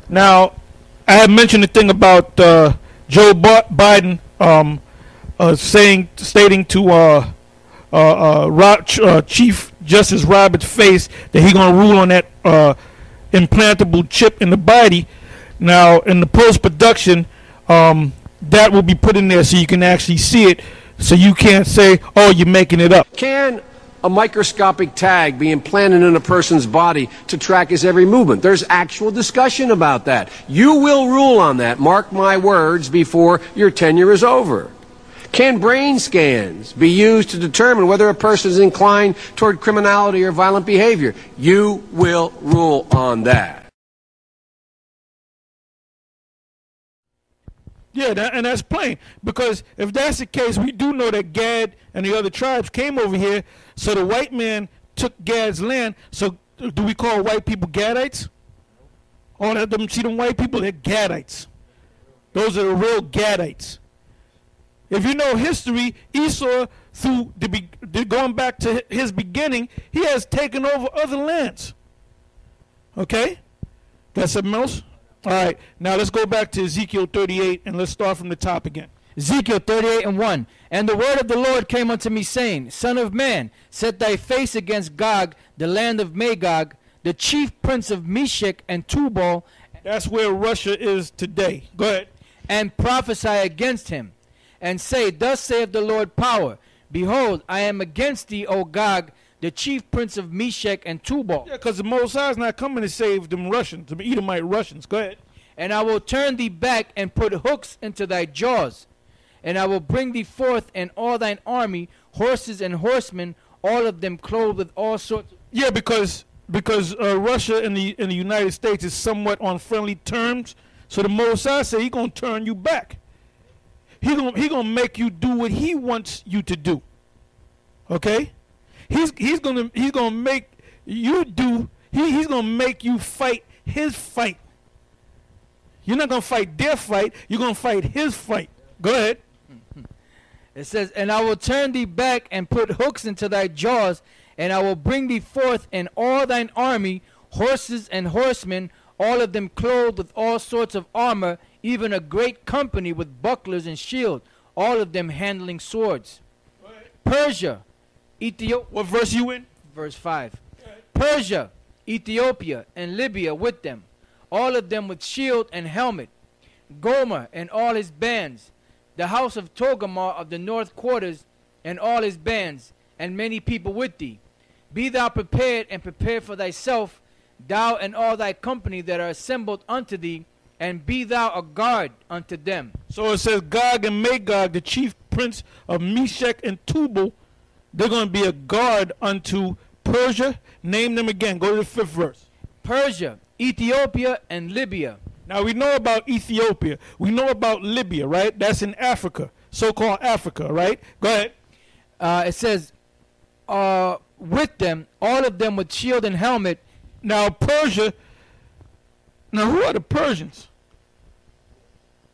Now, I have mentioned the thing about Joe Biden stating to Chief Justice Roberts' face that he's going to rule on that implantable chip in the body. Now, in the post-production, that will be put in there so you can actually see it, so you can't say, oh, you're making it up. Can a microscopic tag be implanted in a person's body to track his every movement? There's actual discussion about that. You will rule on that, mark my words, before your tenure is over. Can brain scans be used to determine whether a person is inclined toward criminality or violent behavior? You will rule on that. Yeah, and that's plain. Because if that's the case, we do know that Gad and the other tribes came over here, so the white man took Gad's land. So do we call white people Gadites? Oh, see them white people? They're Gadites. Those are the real Gadites. If you know history, Esau, through going back to his beginning, he has taken over other lands. Okay? Got something else? All right, now let's go back to Ezekiel 38, and let's start from the top again. Ezekiel 38:1. And the word of the Lord came unto me, saying, Son of man, set thy face against Gog, the land of Magog, the chief prince of Meshech and Tubal. That's where Russia is today. Go ahead. And prophesy against him, and say, Thus saith the Lord power, Behold, I am against thee, O Gog, the chief prince of Meshech and Tubal. Yeah, because the Most High is not coming to save them Russians, them Edomite Russians. Go ahead. And I will turn thee back and put hooks into thy jaws. And I will bring thee forth and all thine army, horses and horsemen, all of them clothed with all sorts of... Yeah, because Russia and the United States is somewhat on friendly terms. So the Most High said he's going to turn you back. He gonna make you do what he wants you to do. Okay? He's gonna make you do. He's gonna make you fight his fight. You're not gonna fight their fight. You're gonna fight his fight. Go ahead. It says, And I will turn thee back and put hooks into thy jaws, and I will bring thee forth and all thine army, horses and horsemen, all of them clothed with all sorts of armor, even a great company with bucklers and shield, all of them handling swords. Persia, Ethiopia. What verse you in? Verse 5. Persia, Ethiopia, and Libya with them, all of them with shield and helmet. Gomer and all his bands, the house of Togarmah of the north quarters, and all his bands, and many people with thee. Be thou prepared, and prepare for thyself, thou and all thy company that are assembled unto thee, and be thou a guard unto them. So it says Gog and Magog, the chief prince of Meshech and Tubal, they're going to be a guard unto Persia. Name them again. Go to the 5th verse. Persia, Ethiopia, and Libya. Now we know about Ethiopia. We know about Libya, right? That's in Africa, so-called Africa, right? Go ahead. It says, with them, all of them with shield and helmet. Now Persia, now who are the Persians?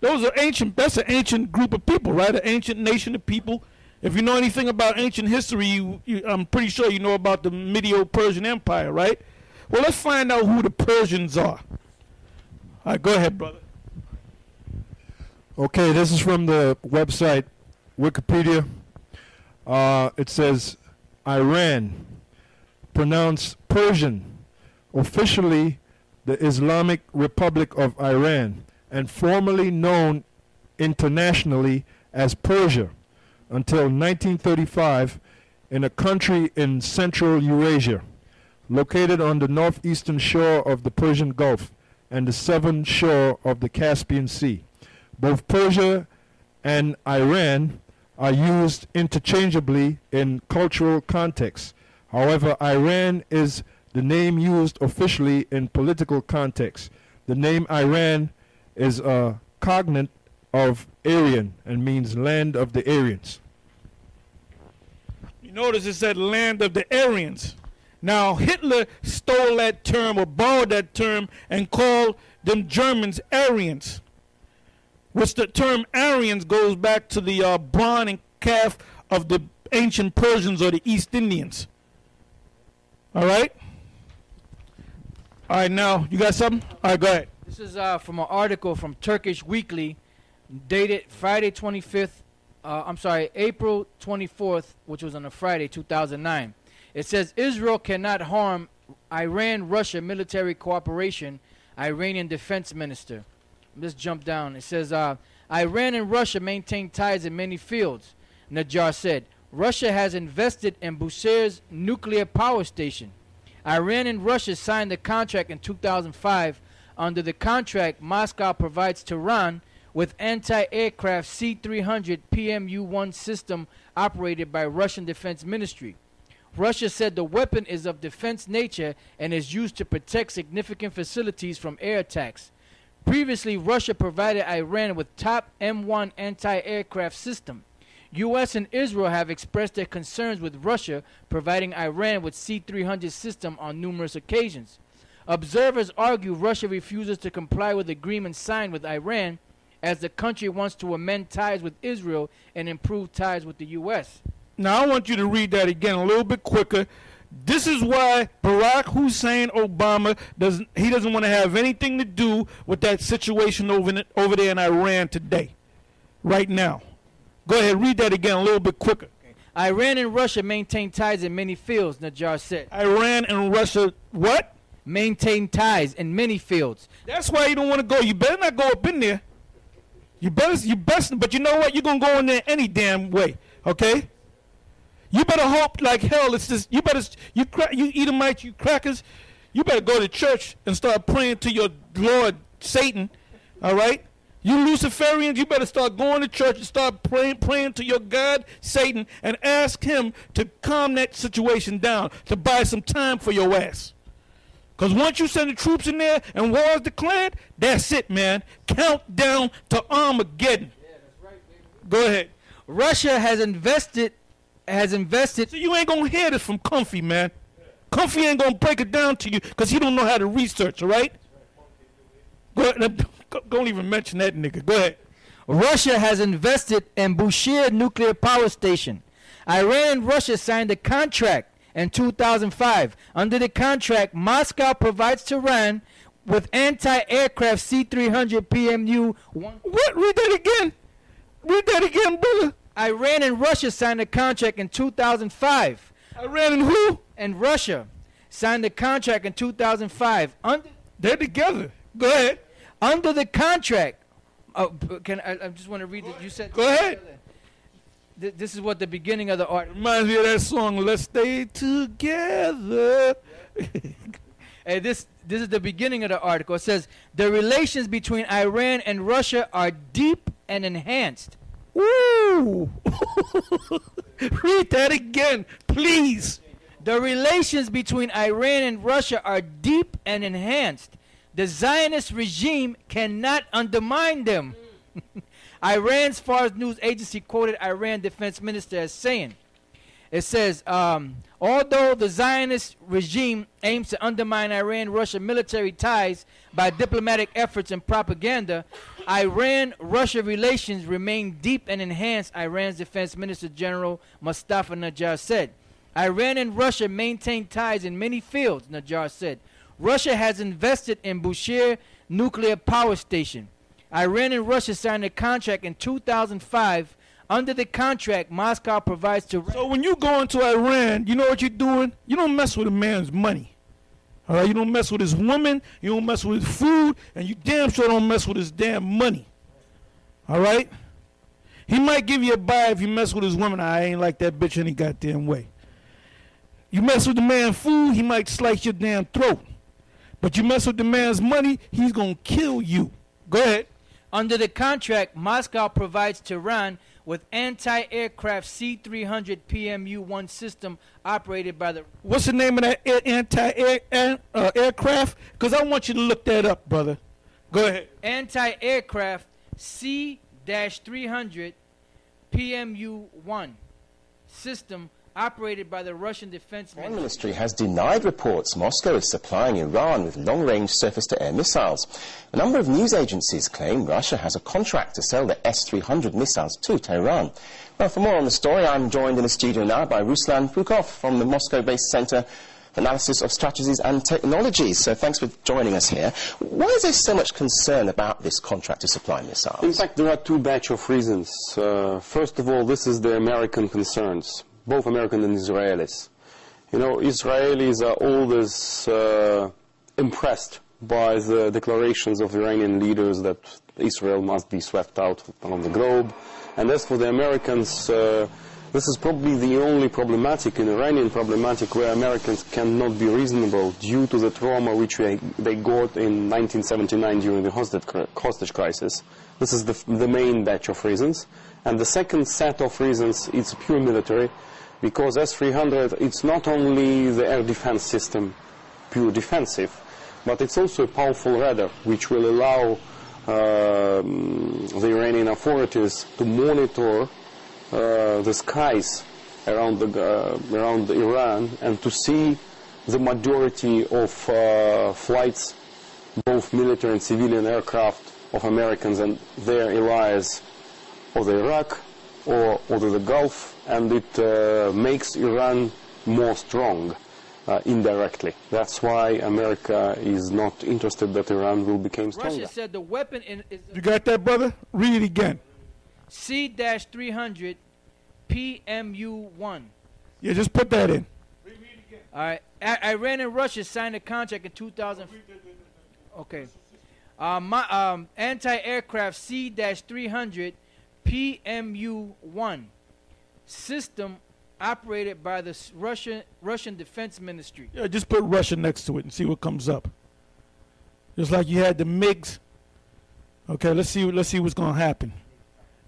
Those are ancient, that's an ancient group of people, right? An ancient nation of people. If you know anything about ancient history, I'm pretty sure you know about the medieval Persian Empire, right? Well, let's find out who the Persians are. All right, go ahead, brother. Okay, this is from the website Wikipedia. It says Iran, pronounced Persian, officially the Islamic Republic of Iran, and formerly known internationally as Persia until 1935, in a country in Central Eurasia, located on the northeastern shore of the Persian Gulf and the southern shore of the Caspian Sea. Both Persia and Iran are used interchangeably in cultural contexts. However, Iran is the name used officially in political context. The name Iran is a cognate of Aryan and means land of the Aryans. You notice it said land of the Aryans. Now Hitler stole that term or borrowed that term and called them Germans Aryans, which the term Aryans goes back to the brawn and calf of the ancient Persians or the East Indians. All right? All right, now, you got something? All right, go ahead. This is from an article from Turkish Weekly, dated Friday 25th. April 24th, which was on a Friday, 2009. It says Israel cannot harm Iran-Russia military cooperation. Iranian defense minister. Let's jump down. It says Iran and Russia maintain ties in many fields. Najjar said Russia has invested in Bushehr's nuclear power station. Iran and Russia signed a contract in 2005. Under the contract, Moscow provides Tehran with anti-aircraft C-300 PMU-1 system operated by Russian Defense Ministry. Russia said the weapon is of defense nature and is used to protect significant facilities from air attacks. Previously, Russia provided Iran with top M1 anti-aircraft system. U.S. and Israel have expressed their concerns with Russia providing Iran with C-300 system on numerous occasions. Observers argue Russia refuses to comply with agreements signed with Iran as the country wants to amend ties with Israel and improve ties with the U.S. Now, I want you to read that again a little bit quicker. This is why Barack Hussein Obama doesn't want to have anything to do with that situation over there in Iran today, right now. Go ahead, read that again a little bit quicker. Iran and Russia maintain ties in many fields, Najjar said. Iran and Russia, what? Maintain ties in many fields. That's why you don't want to go. You better not go up in there. You best, but you know what? You're going to go in there any damn way, okay? You better hope like hell it's just, you Edomites, you crackers, you better go to church and start praying to your Lord Satan, all right? You Luciferians, you better start going to church and start praying to your God Satan and ask him to calm that situation down, to buy some time for your ass. Because once you send the troops in there and war is declared, that's it, man. Countdown to Armageddon. Yeah, that's right, baby. Go ahead. Russia has invested. So you ain't going to hear this from Comfy, man. Comfy ain't going to break it down to you because he don't know how to research, all right? Go ahead. Don't even mention that nigga. Go ahead. Russia has invested in Bushehr nuclear power station. Iran and Russia signed a contract in 2005. Under the contract, Moscow provides Tehran with anti-aircraft C-300 PMU-1. What? Read that again. Read that again, brother. Iran and Russia signed a contract in 2005. Iran and who? And Russia signed a contract in 2005. They're together. Go ahead. Under the contract, I just want to read it. You said. Go ahead. This is what the beginning of the article. Reminds me of that song, Let's Stay Together. Hey, this is the beginning of the article. It says, the relations between Iran and Russia are deep and enhanced. Woo! Read that again, please. The relations between Iran and Russia are deep and enhanced. The Zionist regime cannot undermine them. Iran's Fars News Agency quoted Iran Defense Minister as saying, it says, although the Zionist regime aims to undermine Iran-Russia military ties by diplomatic efforts and propaganda, Iran-Russia relations remain deep and enhanced, Iran's Defense Minister General Mustafa Najjar said. Iran and Russia maintain ties in many fields, Najjar said. Russia has invested in Bushehr nuclear power station. Iran and Russia signed a contract in 2005. Under the contract, Moscow provides to... So when you go into Iran, you know what you're doing? You don't mess with a man's money. All right? You don't mess with his woman. You don't mess with his food. And you damn sure don't mess with his damn money. All right? He might give you a buy if you mess with his woman. I ain't like that bitch any goddamn way. You mess with the man's food, he might slice your damn throat. But you mess with the man's money, he's going to kill you. Go ahead. Under the contract, Moscow provides Tehran with anti-aircraft C-300 PMU-1 system operated by the... What's the name of that anti-aircraft? Because I want you to look that up, brother. Go ahead. Anti-aircraft C-300 PMU-1 system operated by the Russian Defense Foreign Ministry has denied reports Moscow is supplying Iran with long-range surface-to-air missiles. A number of news agencies claim Russia has a contract to sell the S-300 missiles to Tehran. Well, for more on the story, I'm joined in the studio now by Ruslan Pukov from the Moscow-based Center analysis of strategies and technologies. So thanks for joining us here. Why is there so much concern about this contract to supply missiles? In fact, there are two batch of reasons. First of all, this is the American concerns, both American and Israelis. You know, Israelis are always impressed by the declarations of Iranian leaders that Israel must be swept out from the globe. And as for the Americans, this is probably the only problematic, an Iranian problematic, where Americans cannot be reasonable due to the trauma which they got in 1979 during the hostage crisis. This is the main batch of reasons. And the second set of reasons, it's pure military, because S-300, it's not only the air defense system, pure defensive, but it's also a powerful radar, which will allow the Iranian authorities to monitor the skies around Iran and to see the majority of flights, both military and civilian aircraft of Americans and their allies over Iraq or over the Gulf, and it makes Iran more strong indirectly. That's why America is not interested that Iran will become stronger. Russia said the weapon is You got that, brother? Read it again. C-300 PMU-1. Yeah, just put that in. All right. Iran and Russia signed a contract in 2000. Okay. Anti-aircraft C-300 PMU-1 system operated by the Russian Defense Ministry. Yeah, just put Russia next to it and see what comes up. Just like you had the MiGs. Okay, let's see what's gonna happen.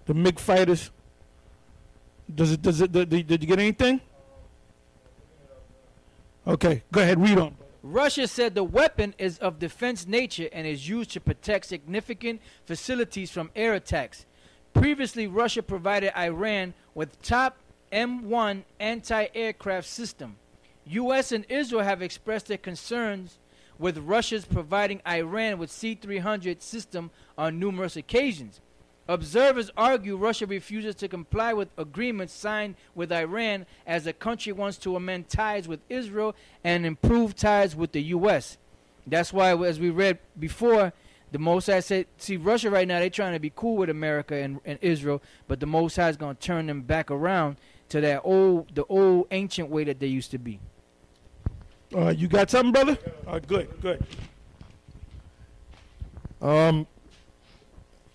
The MiG fighters. Did you get anything? Okay, go ahead, read on. Russia said the weapon is of defense nature and is used to protect significant facilities from air attacks. Previously, Russia provided Iran with top M1 anti-aircraft system. U.S. and Israel have expressed their concerns with Russia's providing Iran with C-300 system on numerous occasions. Observers argue Russia refuses to comply with agreements signed with Iran as the country wants to amend ties with Israel and improve ties with the U.S. That's why, as we read before, the Mossad said, see, Russia right now, they're trying to be cool with America and Israel, but the Mossad is going to turn them back around to the old ancient way that they used to be. You got something, brother? Good.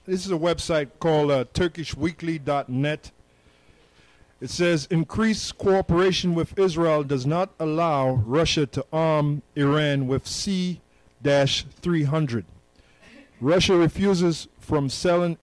This is a website called turkishweekly.net. It says, increased cooperation with Israel does not allow Russia to arm Iran with C-300. Russia refuses from selling